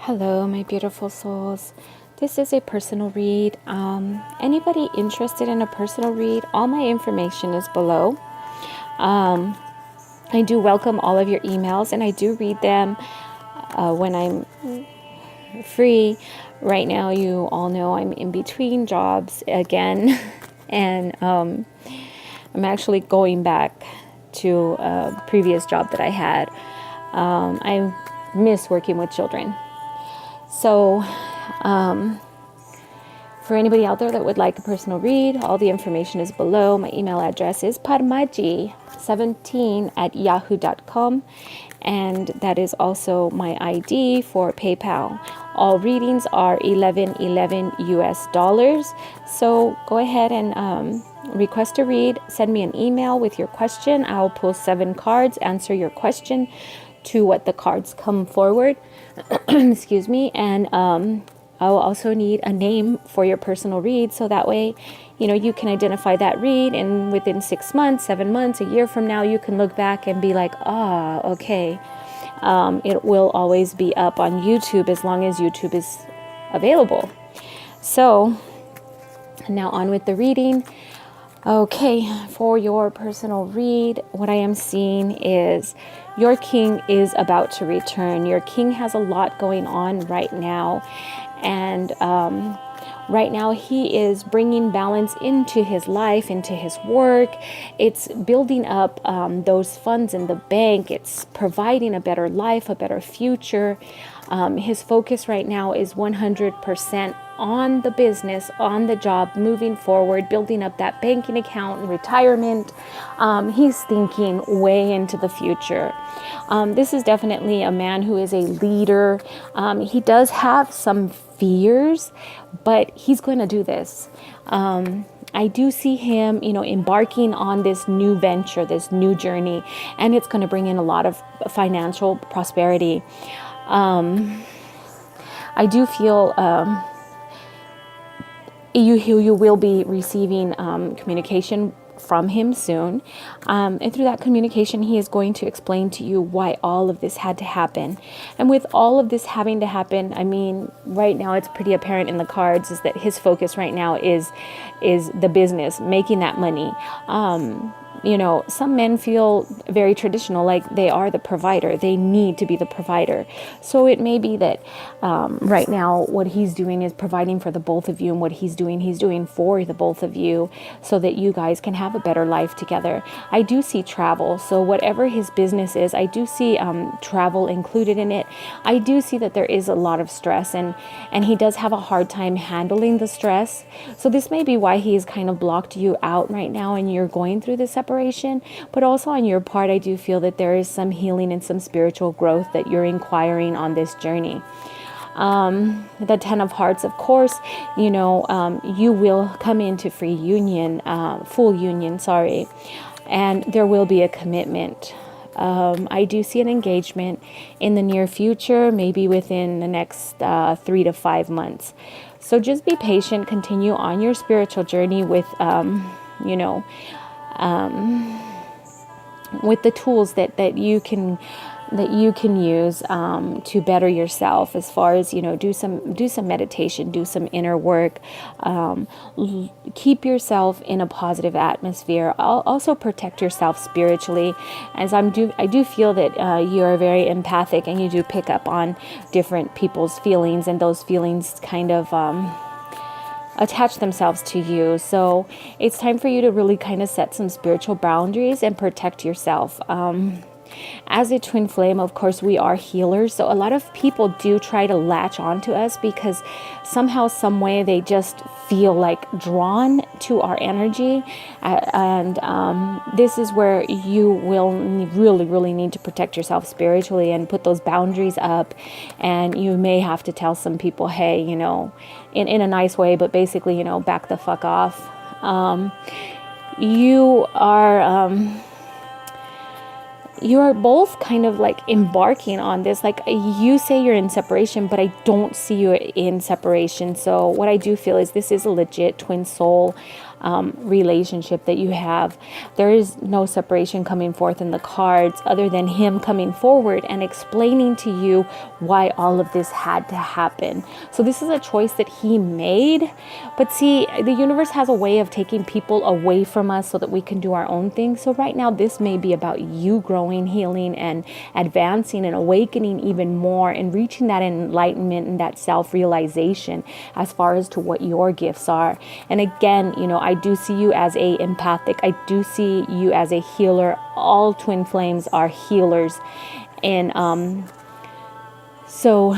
Hello, my beautiful souls. This is a personal read. Anybody interested in a personal read? All my information is below. I do welcome all of your emails and I do read them when I'm free. Right now, you all know I'm in between jobs again, and I'm actually going back to a previous job that I had. I miss working with children. So, for anybody out there that would like a personal read, all the information is below. My email address is parmaji17@yahoo.com, and that is also my ID for PayPal. All readings are $11.11 US. So go ahead and request a read. Send me an email with your question. I'll pull 7 cards, answer your question to what the cards come forward. Excuse me. And I will also need a name for your personal read, so that way, you can identify that read, and within 6 months, 7 months, a year from now, you can look back and be like, okay. It will always be up on YouTube as long as YouTube is available. So now on with the reading. Okay, for your personal read, what I am seeing is your king is about to return. Your king has a lot going on right now. And right now he is bringing balance into his life, into his work. It's building up those funds in the bank. It's providing a better life, a better future. His focus right now is 100% on the business, on the job, moving forward, building up that banking account and retirement. He's thinking way into the future. This is definitely a man who is a leader. He does have some fears, but he's going to do this. I do see him, embarking on this new venture, this new journey, and it's going to bring in a lot of financial prosperity. I do feel you will be receiving communication from him soon. And through that communication, he is going to explain to you why all of this had to happen. And with all of this having to happen, I mean, right now it's pretty apparent in the cards is that his focus right now is the business, making that money. Some men feel very traditional, like they are the provider. They need to be the provider. So it may be that right now what he's doing is providing for the both of you, and what he's doing for the both of you so that you guys can have a better life together. I do see travel. So whatever his business is, I do see travel included in it. I do see that there is a lot of stress, and he does have a hard time handling the stress. So this may be why he's kind of blocked you out right now and you're going through this separation. But also on your part, I do feel that there is some healing and some spiritual growth that you're inquiring on this journey. The 10 of Hearts, of course, you will come into full union, and there will be a commitment. I do see an engagement in the near future, maybe within the next 3 to 5 months. So just be patient, continue on your spiritual journey with, with the tools that you can use to better yourself, as far as do some meditation, do some inner work, keep yourself in a positive atmosphere. Also protect yourself spiritually, as I do feel that you are very empathic, and you do pick up on different people's feelings, and those feelings kind of attach themselves to you. So it's time for you to really kind of set some spiritual boundaries and protect yourself. As a twin flame, of course, we are healers. So a lot of people do try to latch onto us because somehow, some way, they just feel like drawn to our energy. And this is where you will really, really need to protect yourself spiritually and put those boundaries up. And you may have to tell some people, hey, in a nice way, but basically, back the fuck off. You are both kind of like embarking on this. Like, you say you're in separation, but I don't see you in separation. So what I do feel is this is a legit twin soul relationship that you have. There is no separation coming forth in the cards other than him coming forward and explaining to you why all of this had to happen. So this is a choice that he made. But see, the universe has a way of taking people away from us so that we can do our own thing. So right now, this may be about you growing, healing, and advancing and awakening even more and reaching that enlightenment and that self-realization as far as to what your gifts are. And again, you know, I do see you as a empathic. I do see you as a healer. All twin flames are healers. And so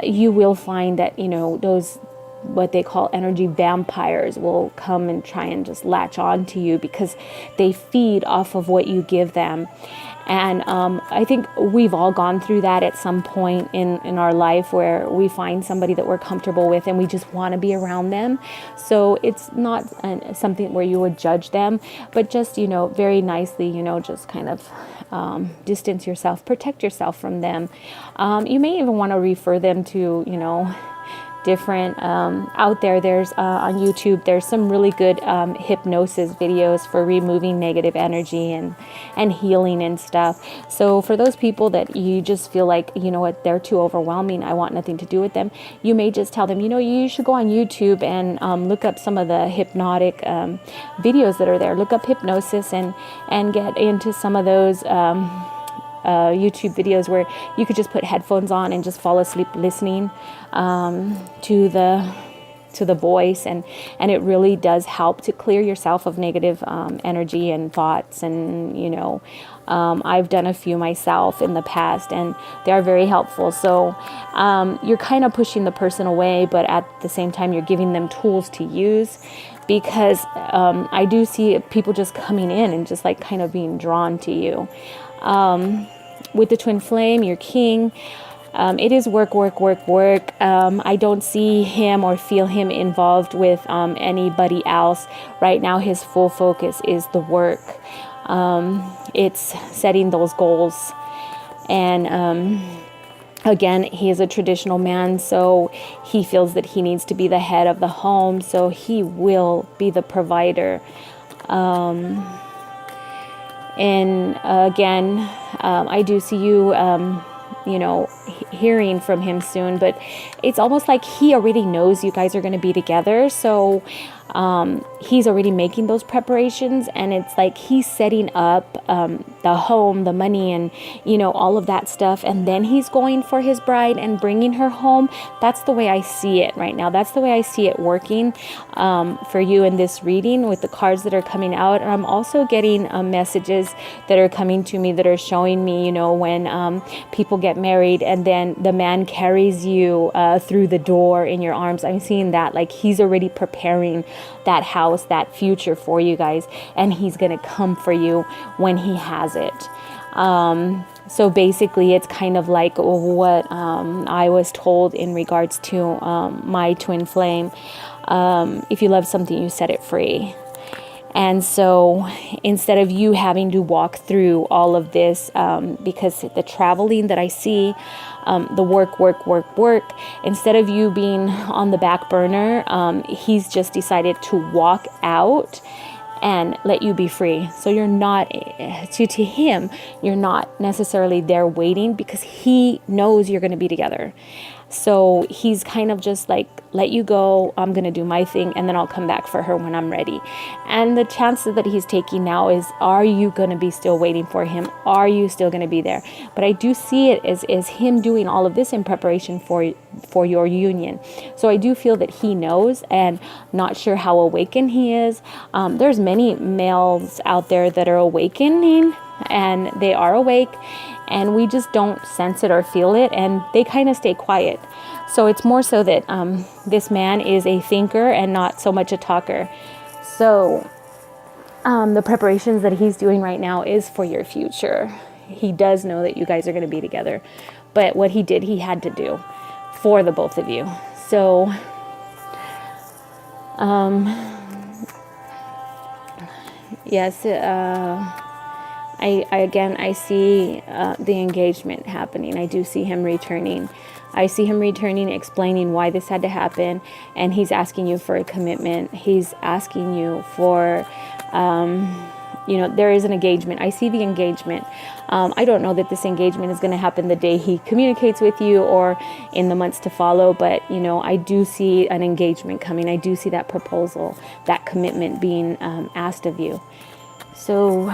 you will find that, you know, those what they call energy vampires will come and try and just latch on to you because they feed off of what you give them. And I think we've all gone through that at some point in our life where we find somebody that we're comfortable with and we just want to be around them. So it's not something where you would judge them, but just, you know, very nicely, you know, just kind of distance yourself, protect yourself from them. You may even want to refer them to, you know, different out there's on YouTube, there's some really good hypnosis videos for removing negative energy and healing and stuff. So for those people that you just feel like, you know what, they're too overwhelming, I want nothing to do with them, you may just tell them, you know, you should go on YouTube and look up some of the hypnotic videos that are there. Look up hypnosis and get into some of those YouTube videos where you could just put headphones on and just fall asleep listening to the voice, and it really does help to clear yourself of negative energy and thoughts. And you know, I've done a few myself in the past and they are very helpful. So you're kind of pushing the person away, but at the same time you're giving them tools to use, because I do see people just coming in and just like kind of being drawn to you. With the twin flame, your king, it is work. I don't see him or feel him involved with anybody else. Right now, his full focus is the work. It's setting those goals. And again, he is a traditional man, so he feels that he needs to be the head of the home, so he will be the provider. And again, I do see you, you know, hearing from him soon, but it's almost like he already knows you guys are going to be together. So he's already making those preparations, and it's like he's setting up the home, the money, and, you know, all of that stuff. And then he's going for his bride and bringing her home. That's the way I see it right now. That's the way I see it working for you in this reading with the cards that are coming out. And I'm also getting messages that are coming to me that are showing me, you know, when people get married and then the man carries you through the door in your arms. I'm seeing that, like he's already preparing that house, that future for you guys, and he's going to come for you when he has it. So basically it's kind of like what I was told in regards to my twin flame. If you love something, you set it free. And so instead of you having to walk through all of this, because the traveling that I see, the work, instead of you being on the back burner, he's just decided to walk out and let you be free. So you're not, to him, you're not necessarily there waiting, because he knows you're going to be together. So he's kind of just like, let you go, I'm going to do my thing, and then I'll come back for her when I'm ready. And the chances that he's taking now is, are you going to be still waiting for him? Are you still going to be there? But I do see it as him doing all of this in preparation for your union. So I do feel that he knows, and not sure how awakened he is. There's many males out there that are awakening, and they are awake, and we just don't sense it or feel it, and they kind of stay quiet. So it's more so that this man is a thinker and not so much a talker. So the preparations that he's doing right now is for your future. He does know that you guys are going to be together, but what he did, he had to do for the both of you. So yes, I see the engagement happening. I do see him returning. I see him returning, explaining why this had to happen, and he's asking you for a commitment. He's asking you for, there is an engagement. I see the engagement. I don't know that this engagement is going to happen the day he communicates with you or in the months to follow, but, I do see an engagement coming. I do see that proposal, that commitment being asked of you. So,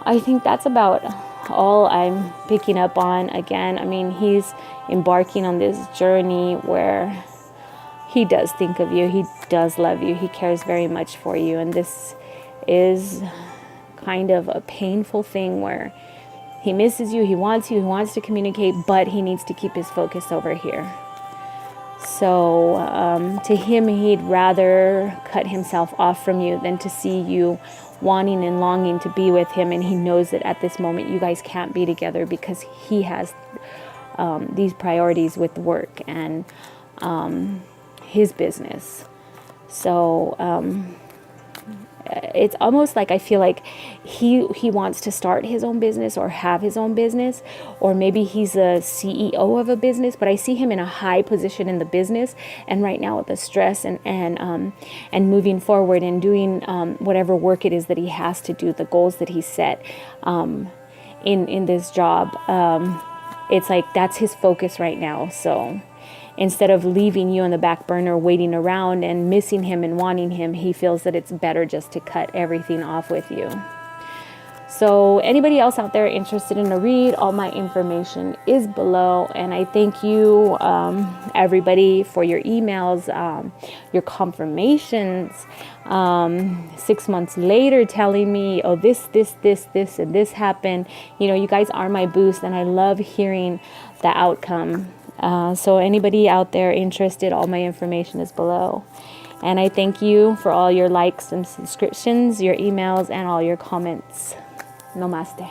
I think that's about all I'm picking up on. Again, I mean, he's embarking on this journey where he does think of you. He does love you. He cares very much for you. And this is kind of a painful thing where he misses you. He wants to communicate, but he needs to keep his focus over here. So to him, he'd rather cut himself off from you than to see you wanting and longing to be with him. And he knows that at this moment you guys can't be together because he has these priorities with work and his business. So it's almost like I feel like he wants to start his own business or have his own business, or maybe he's a CEO of a business, but I see him in a high position in the business, and right now with the stress and moving forward and doing whatever work it is that he has to do, the goals that he set in this job, it's like that's his focus right now. So instead of leaving you on the back burner, waiting around and missing him and wanting him, he feels that it's better just to cut everything off with you. So anybody else out there interested in a read, all my information is below. And I thank you, everybody, for your emails, your confirmations, 6 months later telling me, oh, this, and this happened. You guys are my boost, and I love hearing the outcome. So anybody out there interested, all my information is below. And I thank you for all your likes and subscriptions, your emails, and all your comments. Namaste.